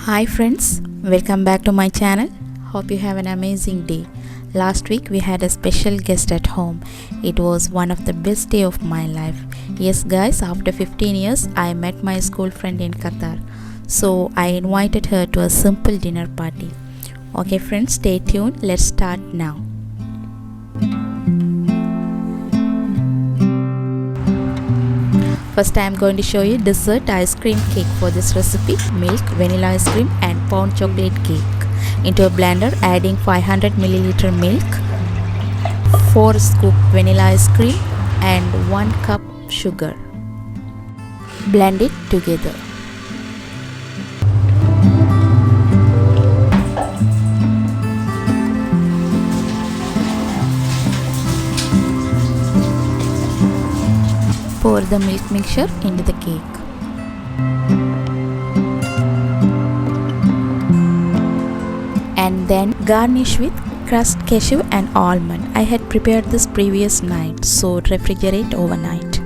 Hi friends, welcome back to my channel. Hope you have an amazing day. Last week we had a special guest at home. It was one of the best day of my life. Yes guys, after 15 years I met my school friend in Qatar. So I invited her to a simple dinner party. Okay friends, stay tuned. Let's start now. First I am going to show you dessert ice cream cake. For this recipe, milk, vanilla ice cream and pound chocolate cake. Into a blender, adding 500 ml milk, 4 scoop vanilla ice cream and 1 cup sugar. Blend it together. Pour the milk mixture into the cake. And then garnish with crushed cashew and almond. I had prepared this previous night, so refrigerate overnight.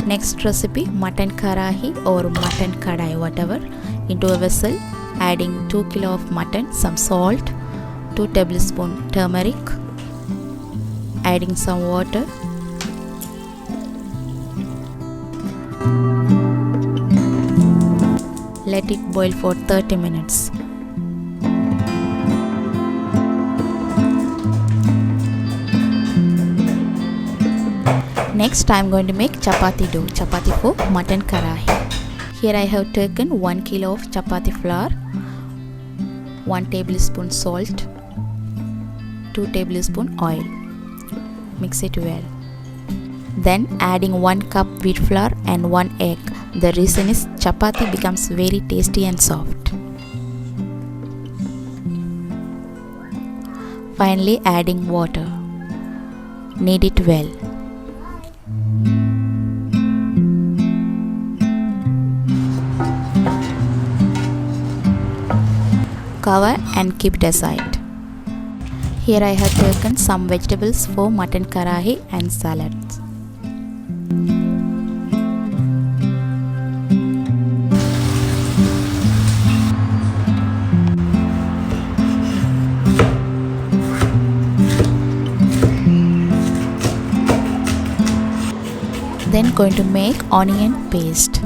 Next recipe, mutton karahi or mutton kadai, whatever. Into a vessel, adding 2 kg of mutton, some salt, 2 tablespoons turmeric, adding some water, let it boil for 30 minutes. Next I am going to make chapati dough, chapati for mutton karahi. Here I have taken 1 kg of chapati flour, 1 tablespoon salt, 2 tablespoon oil. Mix it well. Then adding 1 cup wheat flour and 1 egg. The reason is chapati becomes very tasty and soft. Finally adding water. Knead it well. Cover and keep it aside. Here I have taken some vegetables for mutton karahi and salads. Then going to make onion paste.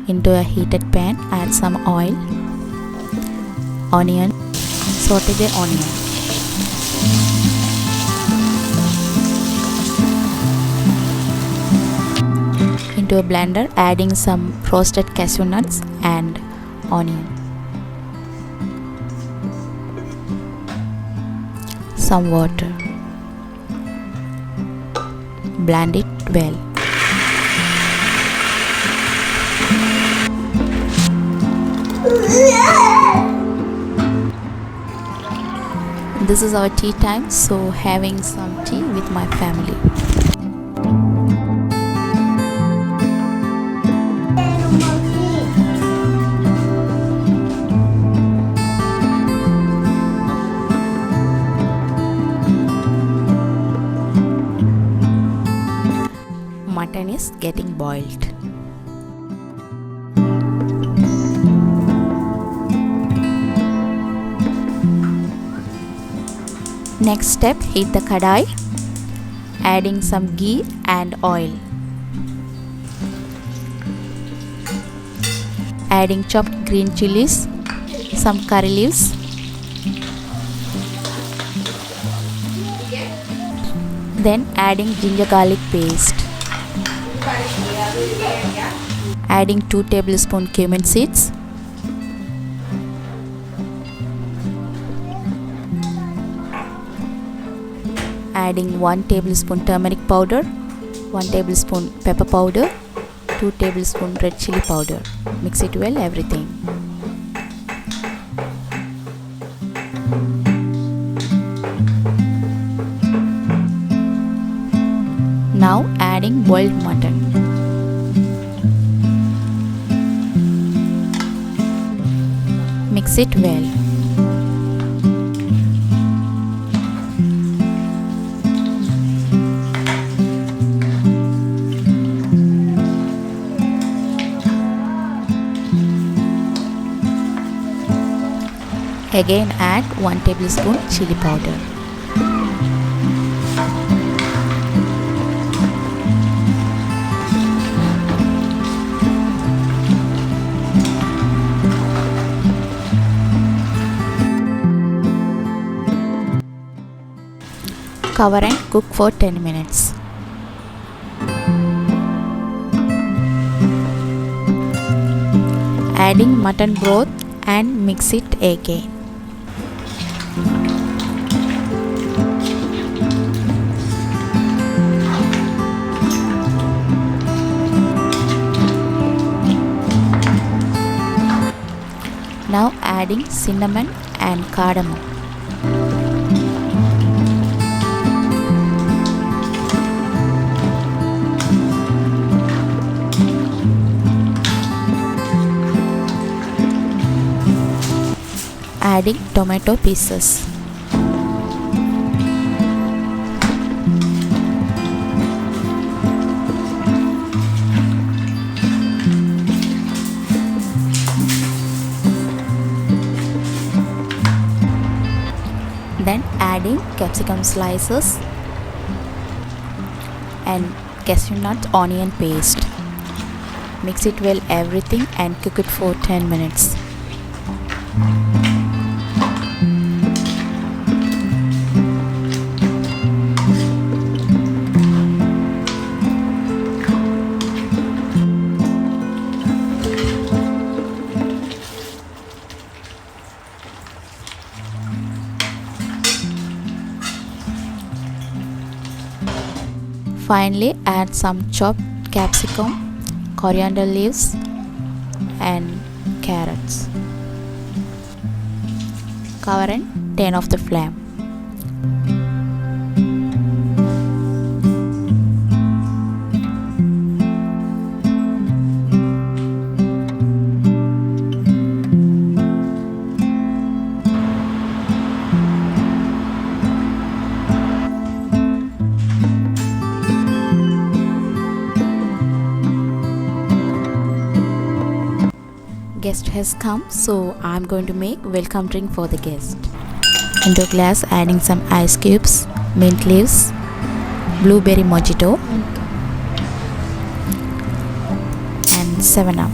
Into a heated pan, add some oil, onion, saute the onion. Into a blender, adding some roasted cashew nuts and onion. Some water. Blend it well. This is our tea time, so having some tea with my family. Mutton is getting boiled. Next step, heat the kadai, adding some ghee and oil. Adding chopped green chilies, some curry leaves, then adding ginger garlic paste. Adding 2 tablespoons cumin seeds, adding 1 tablespoon turmeric powder, 1 tablespoon pepper powder, 2 tablespoon red chili powder. Mix it well, everything. Now adding boiled mutton. Mix it well. Again add 1 tablespoon chili powder. Cover and cook for 10 minutes. Adding mutton broth and mix it again. Now adding cinnamon and cardamom. Adding tomato pieces. Then adding capsicum slices and cashew nut onion paste. Mix it well everything and cook it for 10 minutes. Finally, add some chopped capsicum, coriander leaves and carrots. Cover and turn off the flame. Guest has come, so I'm going to make welcome drink for the guest. Into a glass, adding some ice cubes, mint leaves, blueberry mojito and 7-Up.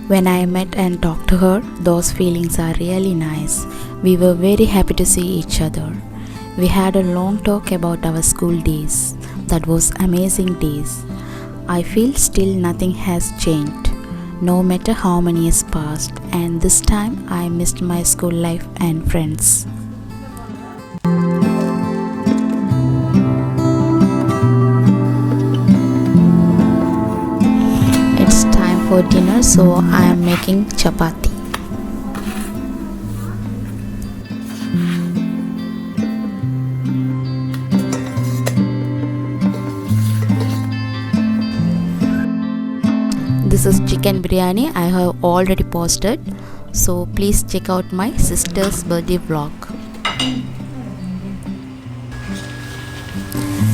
When I met and talked to her, those feelings are really nice. We were very happy to see each other. We had a long talk about our school days. That was amazing days. I feel still nothing has changed, no matter how many years passed, and this time I missed my school life and friends. It's time for dinner, so I am making chapati. This is chicken biryani I have already posted, so please check out my sister's birthday vlog.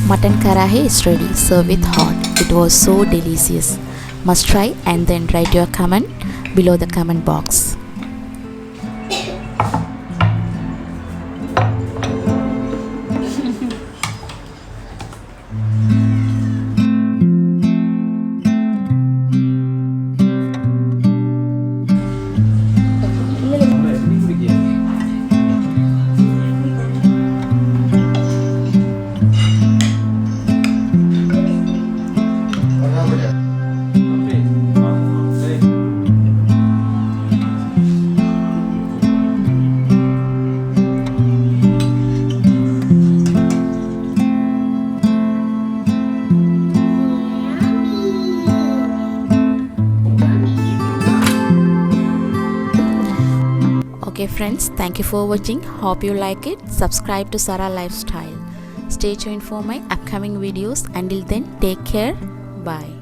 Mutton karahi is ready. Serve it hot. It was so delicious. Must try and then write your comment below the comment box. Okay friends, thank you for watching. Hope you like it. Subscribe to Sara Lifestyle. Stay tuned for my upcoming videos. Until then, take care. Bye.